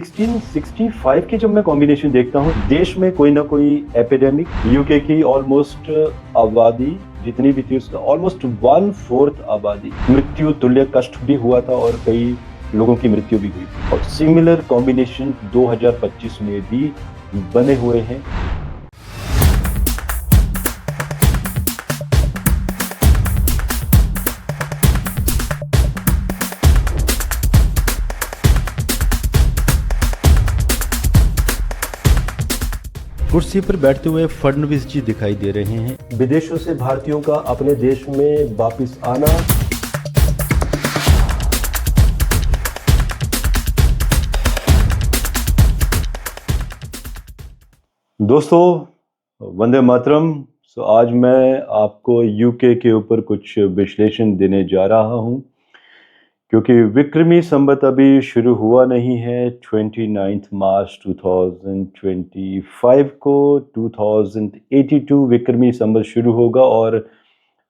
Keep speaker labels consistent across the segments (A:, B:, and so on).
A: 1665 की जब मैं कॉम्बिनेशन देखता हूँ, देश में कोई ना कोई एपिडेमिक, यूके की ऑलमोस्ट आबादी जितनी भी थी उसका ऑलमोस्ट 1/4 आबादी मृत्यु तुल्य कष्ट भी हुआ था और कई लोगों की मृत्यु भी हुई थी। और सिमिलर कॉम्बिनेशन 2025 में भी बने हुए हैं। कुर्सी पर बैठते हुए फडणवीस जी दिखाई दे रहे हैं। विदेशों से भारतीयों का अपने देश में वापस आना। दोस्तों, वंदे मातरम। आज मैं आपको यूके के ऊपर कुछ विश्लेषण देने जा रहा हूं, क्योंकि विक्रमी संवत अभी शुरू हुआ नहीं है। 29 मार्च 2025 को 2082 विक्रमी संवत शुरू होगा और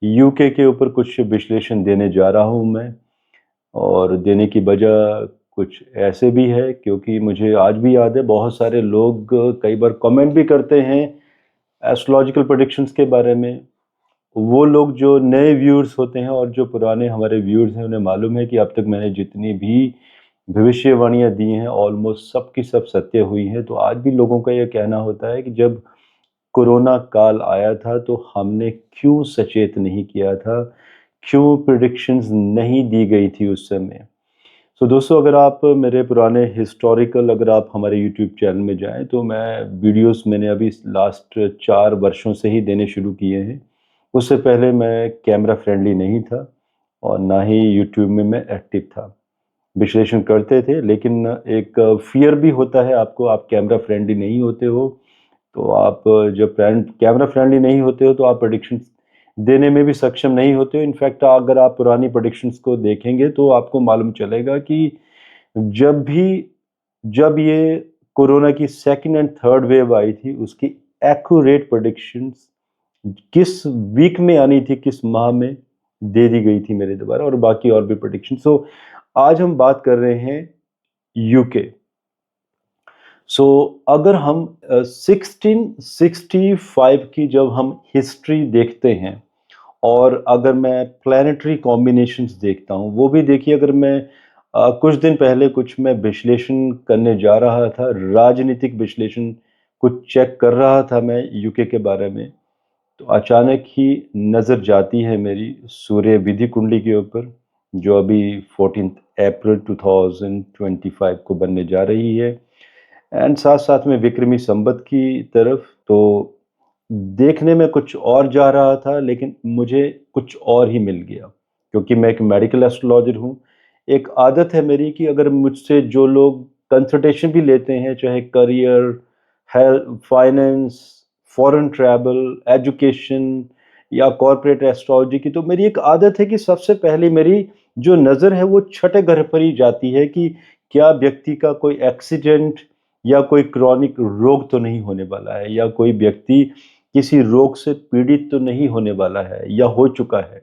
A: यूके के ऊपर कुछ विश्लेषण देने जा रहा हूं मैं। और देने की वजह कुछ ऐसे भी है, क्योंकि मुझे आज भी याद है बहुत सारे लोग कई बार कमेंट भी करते हैं एस्ट्रोलॉजिकल प्रेडिक्शंस के बारे में। वो लोग जो नए व्यूअर्स होते हैं और जो पुराने हमारे व्यूअर्स हैं, उन्हें मालूम है कि अब तक मैंने जितनी भी भविष्यवाणियां दी हैं ऑलमोस्ट सब की सब सत्य हुई हैं। तो आज भी लोगों का यह कहना होता है कि जब कोरोना काल आया था तो हमने क्यों सचेत नहीं किया था, क्यों प्रिडिक्शंस नहीं दी गई थी उस समय। तो दोस्तों, अगर आप मेरे पुराने हिस्टोरिकल अगर आप हमारे यूट्यूब चैनल में जाएं तो मैं वीडियोस मैंने अभी लास्ट 4 वर्षों से ही देने शुरू किए हैं। उससे पहले मैं कैमरा फ्रेंडली नहीं था और ना ही यूट्यूब में मैं एक्टिव था। विश्लेषण करते थे, लेकिन एक फियर भी होता है आपको। आप कैमरा फ्रेंडली नहीं होते हो तो आप जब कैमरा फ्रेंडली नहीं होते हो तो आप प्रेडिक्शंस देने में भी सक्षम नहीं होते हो। इनफैक्ट अगर आप पुरानी प्रेडिक्शंस को देखेंगे तो आपको मालूम चलेगा कि जब ये कोरोना की सेकंड एंड थर्ड वेव आई थी, उसकी एक्यूरेट प्रेडिक्शंस किस वीक में आनी थी, किस माह में दे दी गई थी मेरे द्वारा, और बाकी और भी प्रेडिक्शन। सो आज हम बात कर रहे हैं यूके। अगर हम 1665 की जब हम हिस्ट्री देखते हैं और अगर मैं प्लानिटरी कॉम्बिनेशंस देखता हूँ, वो भी देखिए। अगर मैं कुछ दिन पहले कुछ मैं विश्लेषण करने जा रहा था, राजनीतिक विश्लेषण कुछ चेक कर रहा था मैं यूके के बारे में, तो अचानक ही नज़र जाती है मेरी सूर्य विधि कुंडली के ऊपर, जो अभी 14 अप्रैल 2025 को बनने जा रही है, एंड साथ साथ में विक्रमी संवत की तरफ। तो देखने में कुछ और जा रहा था, लेकिन मुझे कुछ और ही मिल गया, क्योंकि मैं एक मेडिकल एस्ट्रोलॉजर हूँ। एक आदत है मेरी कि अगर मुझसे जो लोग कंसल्टेशन भी लेते हैं, चाहे career, health, finance, foreign travel, education या कॉर्पोरेट एस्ट्रोलॉजी की, तो मेरी एक आदत है कि सबसे पहले मेरी जो नज़र है वो छठे घर पर ही जाती है कि क्या व्यक्ति का कोई एक्सीडेंट या कोई क्रॉनिक रोग तो नहीं होने वाला है, या कोई व्यक्ति किसी रोग से पीड़ित तो नहीं होने वाला है या हो चुका है।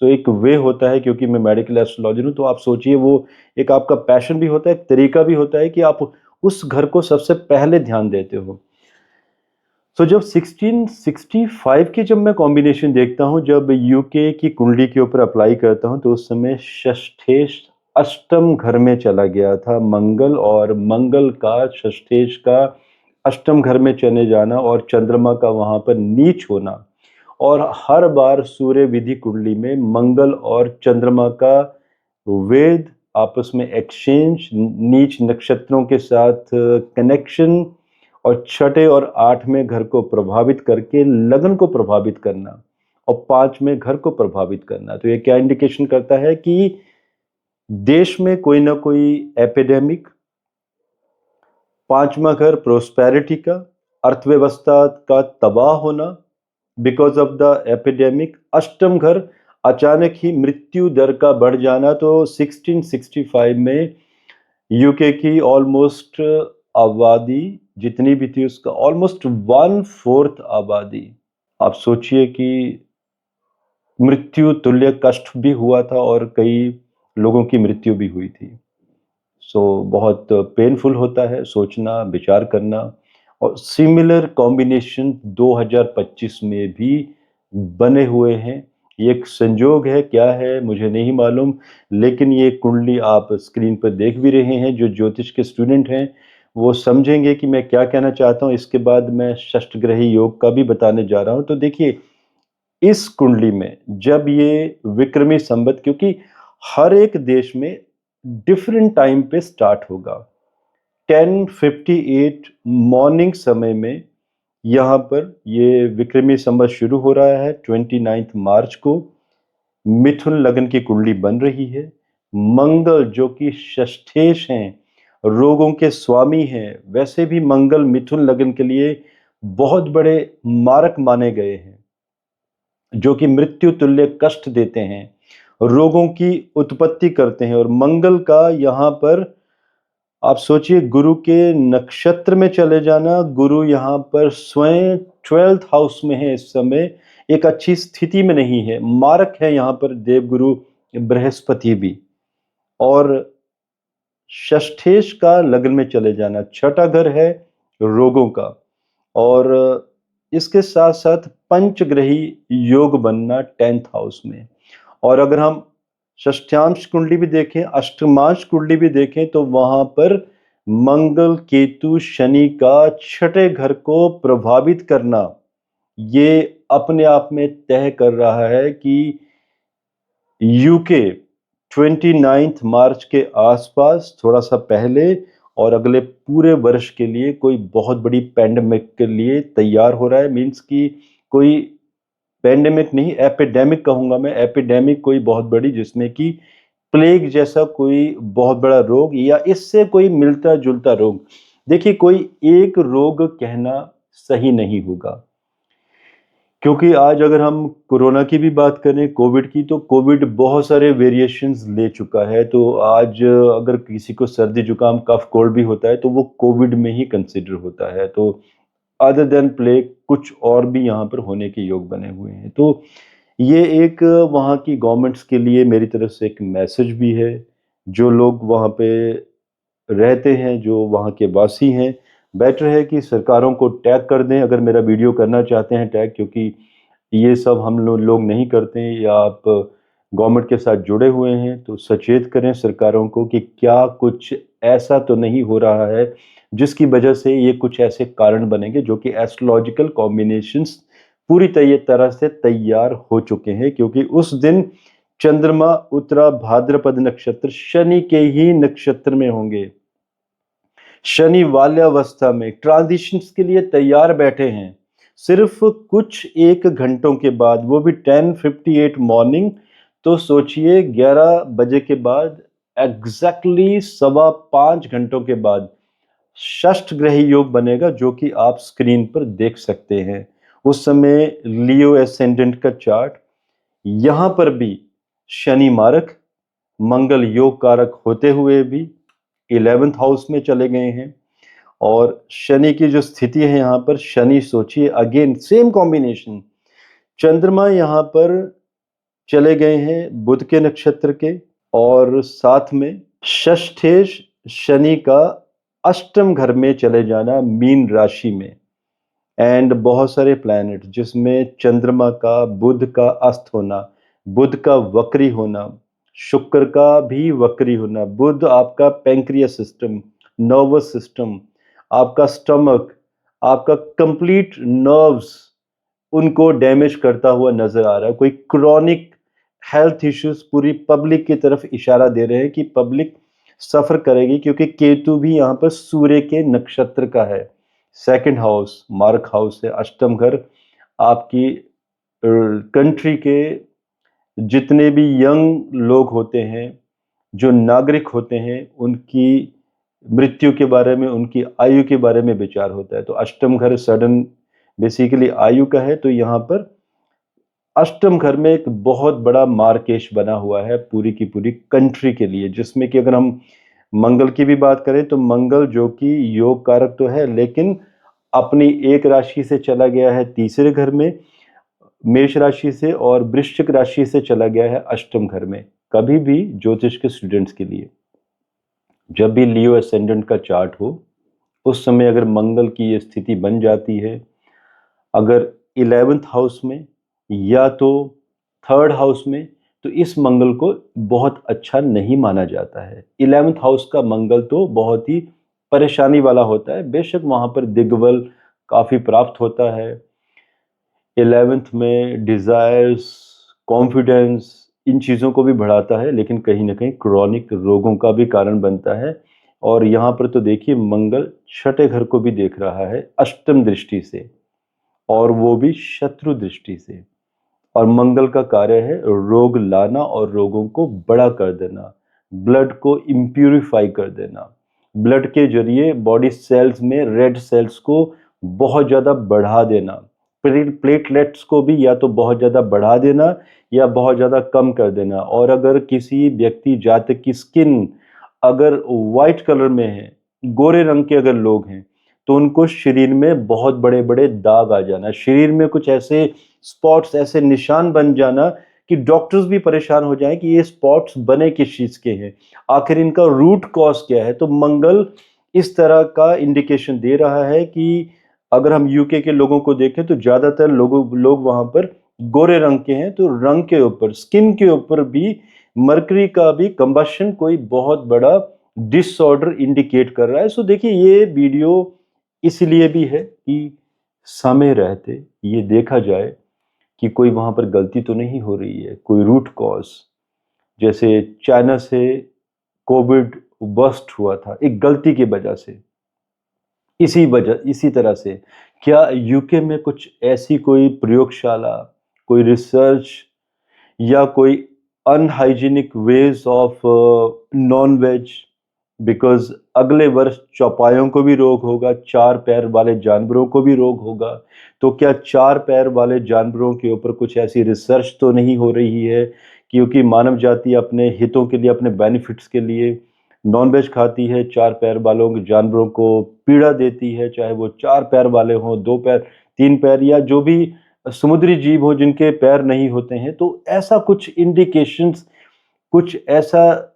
A: सो एक वे होता है, क्योंकि मैं मेडिकल एस्ट्रोलॉजर हूँ, तो आप सोचिए वो एक आपका पैशन भी होता है, एक तरीका भी होता है कि आप उस घर को सबसे पहले ध्यान देते हो। जब 1665 की जब मैं कॉम्बिनेशन देखता हूँ, जब यूके की कुंडली के ऊपर अप्लाई करता हूँ, तो उस समय षष्ठेश अष्टम घर में चला गया था मंगल, और मंगल का षष्ठेश का अष्टम घर में चले जाना और चंद्रमा का वहां पर नीच होना। और हर बार सूर्य विधि कुंडली में मंगल और चंद्रमा का वेद आपस में एक्सचेंज, नीच नक्षत्रों के साथ कनेक्शन, और छठे और आठवें घर को प्रभावित करके लगन को प्रभावित करना, और पांचवें घर को प्रभावित करना। तो ये क्या इंडिकेशन करता है कि देश में कोई ना कोई एपिडेमिक, पांचवा घर प्रोस्पेरिटी का, अर्थव्यवस्था का तबाह होना बिकॉज ऑफ द एपिडेमिक, अष्टम घर अचानक ही मृत्यु दर का बढ़ जाना। तो 1665 में यूके की ऑलमोस्ट आबादी जितनी भी थी उसका ऑलमोस्ट 1/4 आबादी, आप सोचिए कि मृत्यु तुल्य कष्ट भी हुआ था और कई लोगों की मृत्यु भी हुई थी। सो बहुत पेनफुल होता है सोचना, विचार करना। और सिमिलर कॉम्बिनेशन 2025 में भी बने हुए हैं। ये एक संजोग है, क्या है मुझे नहीं मालूम, लेकिन ये कुंडली आप स्क्रीन पर देख भी रहे हैं। जो ज्योतिष के स्टूडेंट हैं वो समझेंगे कि मैं क्या कहना चाहता हूँ। इसके बाद मैं षष्ठग्रही योग का भी बताने जा रहा हूँ। तो देखिए, इस कुंडली में जब ये विक्रमी संवत, क्योंकि हर एक देश में डिफरेंट टाइम पे स्टार्ट होगा। 10:58 मॉर्निंग समय में यहाँ पर ये विक्रमी संवत शुरू हो रहा है। 29 मार्च को मिथुन लग्न की कुंडली बन रही है। मंगल जो कि षष्ठेश हैं, रोगों के स्वामी हैं, वैसे भी मंगल मिथुन लग्न के लिए बहुत बड़े मारक माने गए हैं, जो कि मृत्यु तुल्य कष्ट देते हैं, रोगों की उत्पत्ति करते हैं। और मंगल का यहाँ पर आप सोचिए, गुरु के नक्षत्र में चले जाना। गुरु यहाँ पर स्वयं 12th हाउस में है, इस समय एक अच्छी स्थिति में नहीं है, मारक है यहाँ पर देवगुरु बृहस्पति भी। और षष्ठेश का लग्न में चले जाना, छठा घर है रोगों का। और इसके साथ साथ पंचग्रही योग बनना 10th हाउस में। और अगर हम षष्ठांश कुंडली भी देखें, अष्टमांश कुंडली भी देखें, तो वहां पर मंगल केतु शनि का छठे घर को प्रभावित करना, ये अपने आप में तय कर रहा है कि यूके 29 मार्च के आसपास, थोड़ा सा पहले और अगले पूरे वर्ष के लिए कोई बहुत बड़ी पैंडेमिक के लिए तैयार हो रहा है। मीन्स कि कोई पैंडेमिक नहीं, एपिडेमिक कहूंगा मैं। एपिडेमिक कोई बहुत बड़ी, जिसमें कि प्लेग जैसा कोई बहुत बड़ा रोग या इससे कोई मिलता जुलता रोग। देखिए, कोई एक रोग कहना सही नहीं होगा, क्योंकि आज अगर हम कोरोना की भी बात करें, कोविड की, तो कोविड बहुत सारे वेरिएशंस ले चुका है। तो आज अगर किसी को सर्दी जुकाम कफ कोल्ड भी होता है तो वो कोविड में ही कंसिडर होता है। तो अदर देन प्लेग कुछ और भी यहाँ पर होने के योग बने हुए हैं। तो ये एक वहाँ की गवर्नमेंट्स के लिए मेरी तरफ से एक मैसेज भी है। जो लोग वहाँ पे रहते हैं, जो वहाँ के वासी हैं, बेटर है कि सरकारों को टैग कर दें अगर मेरा वीडियो करना चाहते हैं टैग, क्योंकि ये सब हम लोग नहीं करते हैं। या आप गवर्नमेंट के साथ जुड़े हुए हैं तो सचेत करें सरकारों को कि क्या कुछ ऐसा तो नहीं हो रहा है जिसकी वजह से ये कुछ ऐसे कारण बनेंगे, जो कि एस्ट्रोलॉजिकल कॉम्बिनेशंस पूरी तरह से तैयार हो चुके हैं। क्योंकि उस दिन चंद्रमा उत्तरा भाद्रपद नक्षत्र शनि के ही नक्षत्र में होंगे। शनि वाल्यावस्था में ट्रांजिशंस के लिए तैयार बैठे हैं। सिर्फ कुछ एक घंटों के बाद, वो भी 10:58 मॉर्निंग। तो सोचिए 11 बजे के बाद एग्जैक्टली 5.25 घंटों के बाद षष्ठ ग्रही योग बनेगा, जो कि आप स्क्रीन पर देख सकते हैं। उस समय लियो एसेंडेंट का चार्ट, यहां पर भी शनि मारक, मंगल योग कारक होते हुए भी 11th हाउस में चले गए हैं। और शनि की जो स्थिति है यहाँ पर, शनि सोचिए अगेन सेम कॉम्बिनेशन, चंद्रमा यहाँ पर चले गए हैं बुध के नक्षत्र के, और साथ में षष्ठेश शनि का अष्टम घर में चले जाना मीन राशि में। एंड बहुत सारे प्लैनेट, जिसमें चंद्रमा का बुध का अस्त होना, बुध का वक्री होना, शुक्र का भी वक्री होना। बुध आपका पैंक्रियास सिस्टम, नर्वस सिस्टम, आपका स्टमक, आपका कंप्लीट नर्व्स, उनको डैमेज करता हुआ नजर आ रहा है। कोई क्रॉनिक हेल्थ इश्यूज पूरी पब्लिक की तरफ इशारा दे रहे हैं कि पब्लिक सफर करेगी, क्योंकि केतु भी यहाँ पर सूर्य के नक्षत्र का है। सेकंड हाउस मार्क हाउस है, अष्टम घर। आपकी कंट्री के जितने भी यंग लोग होते हैं, जो नागरिक होते हैं, उनकी मृत्यु के बारे में, उनकी आयु के बारे में विचार होता है। तो अष्टम घर सडन बेसिकली आयु का है। तो यहाँ पर अष्टम घर में एक बहुत बड़ा मार्केश बना हुआ है पूरी की पूरी कंट्री के लिए, जिसमें कि अगर हम मंगल की भी बात करें तो मंगल जो कि योग कारक तो है, लेकिन अपनी एक राशि से चला गया है तीसरे घर में, मेष राशि से, और वृश्चिक राशि से चला गया है अष्टम घर में, कभी भी ज्योतिष के स्टूडेंट्स के लिए। जब भी लियो असेंडेंट का चार्ट हो, उस समय अगर मंगल की ये स्थिति बन जाती है, अगर 11th हाउस में या तो 3rd हाउस में, तो इस मंगल को बहुत अच्छा नहीं माना जाता है। 11th हाउस का मंगल तो बहुत ही परेशानी वाला होता है। बेशक वहाँ पर दिग्बल काफ़ी प्राप्त होता है। 11th में डिज़ायर्स, कॉन्फिडेंस, इन चीज़ों को भी बढ़ाता है, लेकिन कहीं न कहीं क्रॉनिक रोगों का भी कारण बनता है। और यहाँ पर तो देखिए मंगल छठे घर को भी देख रहा है अष्टम दृष्टि से, और वो भी शत्रु दृष्टि से। और मंगल का कार्य है रोग लाना और रोगों को बड़ा कर देना, ब्लड को इम्प्यूरिफाई कर देना, ब्लड के जरिए बॉडी सेल्स में रेड सेल्स को बहुत ज़्यादा बढ़ा देना, प्लेटलेट्स को भी या तो बहुत ज़्यादा बढ़ा देना या बहुत ज़्यादा कम कर देना। और अगर किसी व्यक्ति जातक की स्किन अगर वाइट कलर में है, गोरे रंग के अगर लोग हैं, तो उनको शरीर में बहुत बड़े बड़े दाग आ जाना, शरीर में कुछ ऐसे स्पॉट्स, ऐसे निशान बन जाना कि डॉक्टर्स भी परेशान हो जाएं कि ये स्पॉट्स बने किस चीज़ के हैं, आखिर इनका रूट कॉज क्या है। तो मंगल इस तरह का इंडिकेशन दे रहा है कि अगर हम यूके के लोगों को देखें तो ज़्यादातर लोग वहाँ पर गोरे रंग के हैं, तो रंग के ऊपर, स्किन के ऊपर भी मरकरी का भी कंबशन कोई बहुत बड़ा डिसऑर्डर इंडिकेट कर रहा है। सो देखिए ये वीडियो इसलिए भी है कि समय रहते ये देखा जाए कि कोई वहाँ पर गलती तो नहीं हो रही है, कोई रूट कॉज़। जैसे चाइना से कोविड बर्स्ट हुआ था एक गलती की वजह से, इसी तरह से क्या यूके में कुछ ऐसी कोई प्रयोगशाला, कोई रिसर्च या कोई unhygienic veg of non veg, because अगले वर्ष चौपायों को भी रोग होगा, चार पैर वाले जानवरों को भी रोग होगा। तो क्या चार पैर वाले जानवरों के ऊपर कुछ ऐसी रिसर्च तो नहीं हो रही है, क्योंकि मानव जाति अपने हितों के लिए, अपने बेनिफिट्स के लिए नॉन वेज खाती है, चार पैर वालों के जानवरों को पीड़ा देती है, चाहे वो चार पैर वाले हों, दो पैर, तीन पैर, या जो भी समुद्री जीव हो जिनके पैर नहीं होते हैं। तो ऐसा कुछ इंडिकेशंस, कुछ ऐसा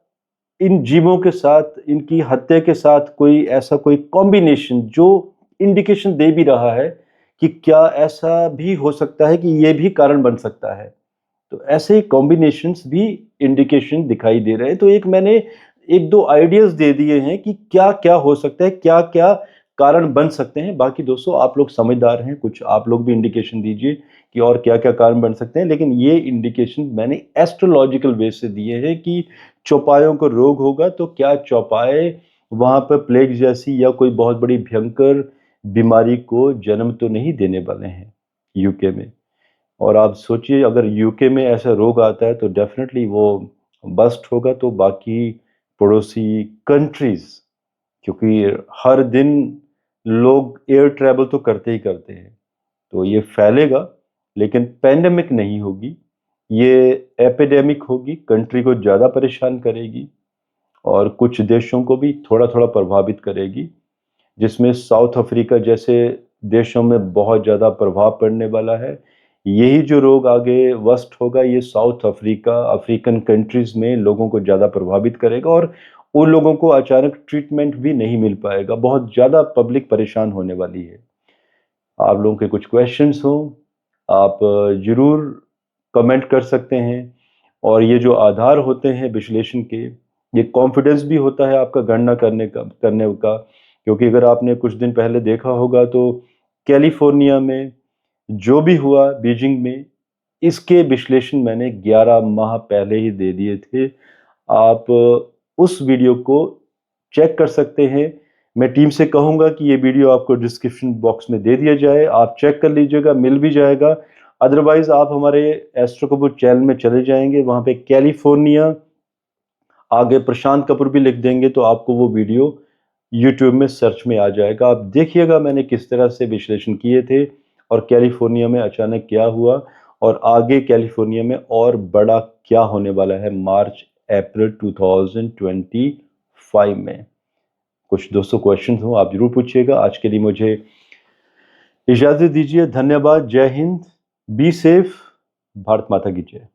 A: इन जीवों के साथ, इनकी हत्या के साथ कोई ऐसा कोई कॉम्बिनेशन जो इंडिकेशन दे भी रहा है कि क्या ऐसा भी हो सकता है कि ये भी कारण बन सकता है। तो ऐसे कॉम्बिनेशंस भी इंडिकेशन दिखाई दे रहे हैं। तो एक मैंने एक दो आइडियाज दे दिए हैं कि क्या क्या हो सकता है, क्या क्या कारण बन सकते हैं। बाकी दोस्तों आप लोग समझदार हैं, कुछ आप लोग भी इंडिकेशन दीजिए कि और क्या क्या कारण बन सकते हैं। लेकिन ये इंडिकेशन मैंने एस्ट्रोलॉजिकल वे से दिए हैं कि चौपायों को रोग होगा, तो क्या चौपाए वहां पर प्लेग जैसी या कोई बहुत बड़ी भयंकर बीमारी को जन्म तो नहीं देने वाले हैं यूके में। और आप सोचिए अगर यूके में ऐसा रोग आता है तो डेफिनेटली वो बस्ट होगा, तो बाकी पड़ोसी कंट्रीज, क्योंकि हर दिन लोग एयर ट्रैवल तो करते ही करते हैं, तो ये फैलेगा, लेकिन पैंडेमिक नहीं होगी, ये एपिडेमिक होगी, कंट्री को ज़्यादा परेशान करेगी और कुछ देशों को भी थोड़ा थोड़ा प्रभावित करेगी, जिसमें साउथ अफ्रीका जैसे देशों में बहुत ज़्यादा प्रभाव पड़ने वाला है। यही जो रोग आगे वर्स्ट होगा, ये साउथ अफ्रीका, अफ्रीकन कंट्रीज़ में लोगों को ज़्यादा प्रभावित करेगा और उन लोगों को अचानक ट्रीटमेंट भी नहीं मिल पाएगा, बहुत ज़्यादा पब्लिक परेशान होने वाली है। आप लोगों के कुछ क्वेश्चंस हों, आप ज़रूर कमेंट कर सकते हैं। और ये जो आधार होते हैं विश्लेषण के, ये कॉन्फिडेंस भी होता है आपका गणना करने का, क्योंकि अगर आपने कुछ दिन पहले देखा होगा तो कैलिफोर्निया में जो भी हुआ, बीजिंग में, इसके विश्लेषण मैंने 11 माह पहले ही दे दिए थे। आप उस वीडियो को चेक कर सकते हैं। मैं टीम से कहूँगा कि ये वीडियो आपको डिस्क्रिप्शन बॉक्स में दे दिया जाए, आप चेक कर लीजिएगा, मिल भी जाएगा। अदरवाइज़ आप हमारे एस्ट्रो कपूर चैनल में चले जाएँगे, वहाँ पे कैलिफोर्निया आगे प्रशांत कपूर भी लिख देंगे तो आपको वो वीडियो यूट्यूब में सर्च में आ जाएगा। आप देखिएगा मैंने किस तरह से विश्लेषण किए थे और कैलिफोर्निया में अचानक क्या हुआ और आगे कैलिफोर्निया में और बड़ा क्या होने वाला है मार्च अप्रैल 2025 में। कुछ दोस्तों क्वेश्चन हो आप जरूर पूछिएगा। आज के लिए मुझे इजाज़त दीजिए। धन्यवाद। जय हिंद। Be safe. भारत माता की जय।